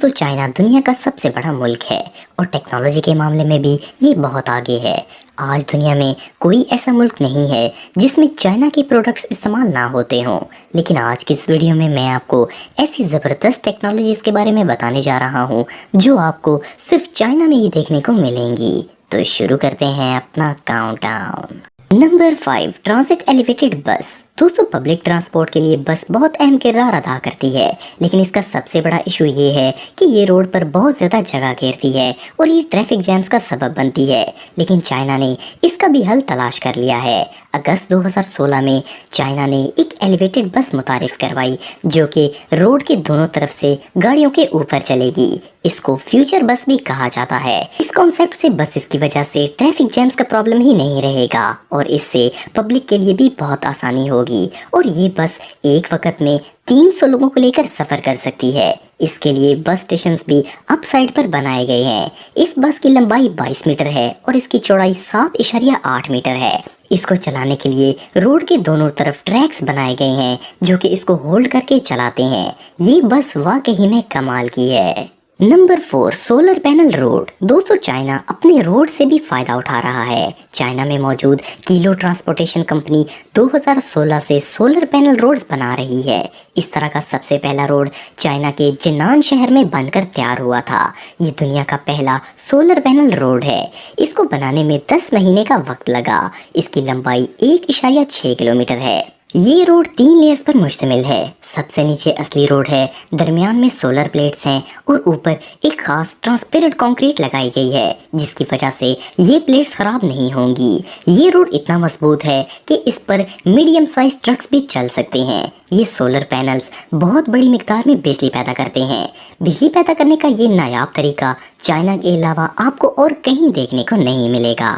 दोस्तों चाइना दुनिया का सबसे बड़ा मुल्क है और टेक्नोलॉजी के मामले में भी ये बहुत आगे है। आज दुनिया में कोई ऐसा मुल्क नहीं है जिसमें चाइना के प्रोडक्ट्स इस्तेमाल ना होते हों। लेकिन आज की इस वीडियो में मैं आपको ऐसी ज़बरदस्त टेक्नोलॉजीज के बारे में बताने जा रहा हूँ जो आपको सिर्फ चाइना में ही देखने को मिलेंगी। तो शुरू करते हैं अपना काउंटडाउन। नंबर 5, ट्रांजिट एलिवेटेड बस। दोस्तों पब्लिक ट्रांसपोर्ट के लिए बस बहुत अहम किरदार अदा करती है, लेकिन इसका सबसे बड़ा इशू ये है कि ये रोड पर बहुत ज़्यादा जगह घेरती है और ये ट्रैफिक जैम्स का सबब बनती है। लेकिन चाइना ने इसका भी हल तलाश कर लिया है। अगस्त 2016 में चाइना ने एक एलिवेटेड बस मुतारिफ करवाई जो कि रोड के दोनों तरफ से गाड़ियों के ऊपर चलेगी। इसको फ्यूचर बस भी कहा जाता है। इस कॉन्सेप्ट से बसेस की वजह से ट्रैफिक जैम्स का प्रॉब्लम ही नहीं रहेगा और इससे पब्लिक के लिए भी बहुत आसानी होगी और ये बस एक वक्त में 300 लोगों को लेकर सफर कर सकती है। इसके लिए बस स्टेशन भी अप साइड पर बनाए गए हैं। इस बस की लंबाई 22 मीटर है और इसकी चौड़ाई 7.8 मीटर है। इसको चलाने के लिए रोड के दोनों तरफ ट्रैक्स बनाए गए हैं जो कि इसको होल्ड करके चलाते हैं। ये बस वाकई में कमाल की है। Number 4, solar panel road. दोस्तों चाइना अपने रोड से भी फायदा उठा रहा है। चाइना में मौजूद किलो ट्रांसपोर्टेशन कंपनी 2016 से सोलर पैनल रोड्स बना रही है। इस तरह का सबसे पहला रोड चाइना के जिनान शहर में बनकर तैयार हुआ था। ये दुनिया का पहला सोलर पैनल रोड है। इसको बनाने में 10 महीने का वक्त लगा। इसकी लंबाई 1.6 किलोमीटर है। ये रोड 3 लेयर्स पर मुश्तमिल है। सबसे नीचे असली रोड है, दरमियान में सोलर प्लेट्स हैं और ऊपर एक खास ट्रांसपेरेंट कंक्रीट लगाई गई है जिसकी वजह से ये प्लेट्स खराब नहीं होंगी। ये रोड इतना मजबूत है कि इस पर मीडियम साइज ट्रक्स भी चल सकते हैं। ये सोलर पैनल्स बहुत बड़ी मिकदार में बिजली पैदा करते हैं। बिजली पैदा करने का ये नायाब तरीका चाइना के अलावा आपको और कहीं देखने को नहीं मिलेगा।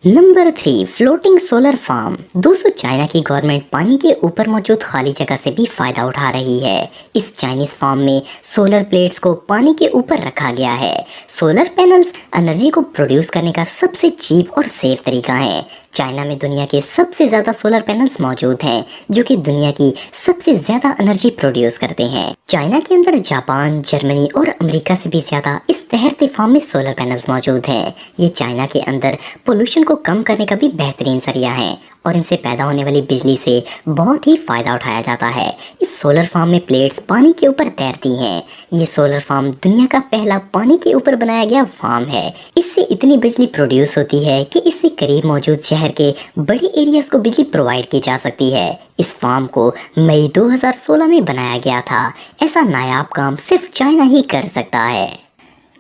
Number 3, floating solar farm. दोस्तों चाइना की गवर्नमेंट पानी के ऊपर मौजूद खाली जगह से भी फायदा उठा रही है। इस चाइनीज फार्म में सोलर प्लेट्स को पानी के ऊपर रखा गया है। सोलर पैनल्स एनर्जी को प्रोड्यूस करने का सबसे चीप और सेफ तरीका है। चाइना में दुनिया के सबसे ज़्यादा सोलर पैनल्स मौजूद हैं जो कि दुनिया की सबसे ज़्यादा एनर्जी प्रोड्यूस करते हैं। चाइना के अंदर जापान, जर्मनी और अमेरिका से भी ज़्यादा इस तहरते फार्म में सोलर पैनल्स मौजूद हैं। ये चाइना के अंदर पोल्यूशन को कम करने का भी बेहतरीन जरिया है और इनसे पैदा होने वाली बिजली से बहुत ही फायदा उठाया जाता है। इस सोलर फार्म में प्लेट्स पानी के ऊपर तैरती हैं। ये सोलर फार्म दुनिया का पहला पानी के ऊपर बनाया गया फार्म है। इससे इतनी बिजली प्रोड्यूस होती है कि इससे करीब मौजूद शहर के बड़े एरियाज को बिजली प्रोवाइड की जा सकती है। इस फार्म को मई 2016 में बनाया गया था। ऐसा नायाब काम सिर्फ चाइना ही कर सकता है।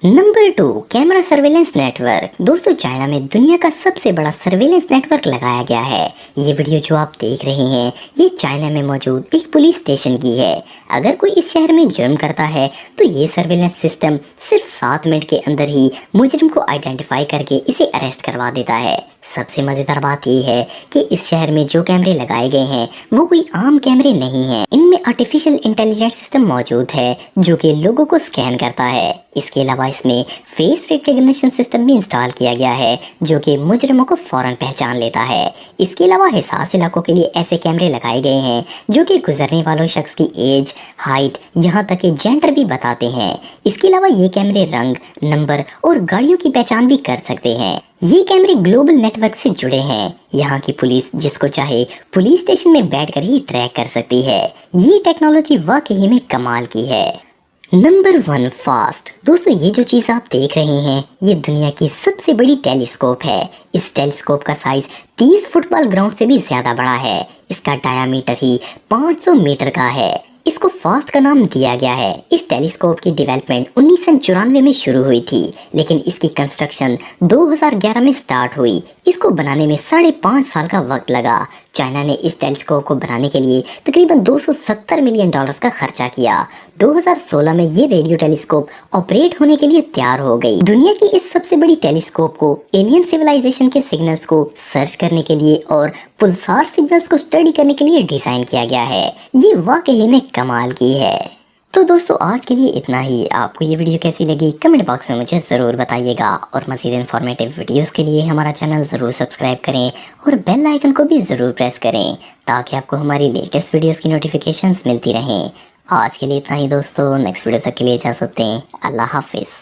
Number 2, camera surveillance network. दोस्तों चाइना में दुनिया का सबसे बड़ा सर्वेलेंस नेटवर्क लगाया गया है। ये वीडियो जो आप देख रहे हैं ये चाइना में मौजूद एक पुलिस स्टेशन की है। अगर कोई इस शहर में जुर्म करता है तो ये सर्वेलेंस सिस्टम सिर्फ 7 मिनट के अंदर ही मुजरिम को आइडेंटिफाई करके इसे अरेस्ट करवा देता है। सबसे मज़ेदार बात यह है कि इस शहर में जो कैमरे लगाए गए हैं वो कोई आम कैमरे नहीं हैं। इनमें आर्टिफिशियल इंटेलिजेंस सिस्टम मौजूद है जो कि लोगों को स्कैन करता है। इसके अलावा इसमें फेस रिकग्निशन सिस्टम भी इंस्टॉल किया गया है जो कि मुजरिमों को फौरन पहचान लेता है। इसके अलावा हिसास इलाकों के लिए ऐसे कैमरे लगाए गए हैं जो कि गुजरने वालों शख्स की एज, हाइट, यहाँ तक कि जेंडर भी बताते हैं। इसके अलावा ये कैमरे रंग, नंबर और गाड़ियों की पहचान भी कर सकते हैं। ये कैमरे ग्लोबल नेटवर्क से जुड़े हैं। यहाँ की पुलिस जिसको चाहे पुलिस स्टेशन में बैठकर ही ट्रैक कर सकती है। ये टेक्नोलॉजी वाकई में कमाल की है। Number 1, fast. दोस्तों ये जो चीज़ आप देख रहे हैं ये दुनिया की सबसे बड़ी टेलीस्कोप है। इस टेलीस्कोप का साइज 30 फुटबॉल ग्राउंड से भी ज़्यादा बड़ा है। इसका डायामीटर ही 500 मीटर का है। इसको फास्ट का नाम दिया गया है। इस टेलीस्कोप की डेवलपमेंट 1994 में शुरू हुई थी लेकिन इसकी कंस्ट्रक्शन 2011 में स्टार्ट हुई। इसको बनाने में 5.5 साल का वक्त लगा। चाइना ने इस टेलीस्कोप को बनाने के लिए तकरीबन $270 मिलियन का खर्चा किया। 2016 में ये रेडियो टेलीस्कोप ऑपरेट होने के लिए तैयार हो गई। दुनिया की इस सबसे बड़ी टेलीस्कोप को एलियन सिविलाइजेशन के सिग्नल्स को सर्च करने के लिए और पुल्सार सिग्नल्स को स्टडी करने के लिए डिजाइन किया गया है। ये वाकई में कमाल की है। तो दोस्तों आज के लिए इतना ही। आपको ये वीडियो कैसी लगी कमेंट बॉक्स में मुझे ज़रूर बताइएगा और मज़ीद इन्फॉर्मेटिव वीडियोस के लिए हमारा चैनल ज़रूर सब्सक्राइब करें और बेल आइकन को भी ज़रूर प्रेस करें ताकि आपको हमारी लेटेस्ट वीडियोस की नोटिफिकेशंस मिलती रहें। आज के लिए इतना ही दोस्तों, नेक्स्ट वीडियो तक के लिए जा सकते हैं। अल्लाह हाफिज़।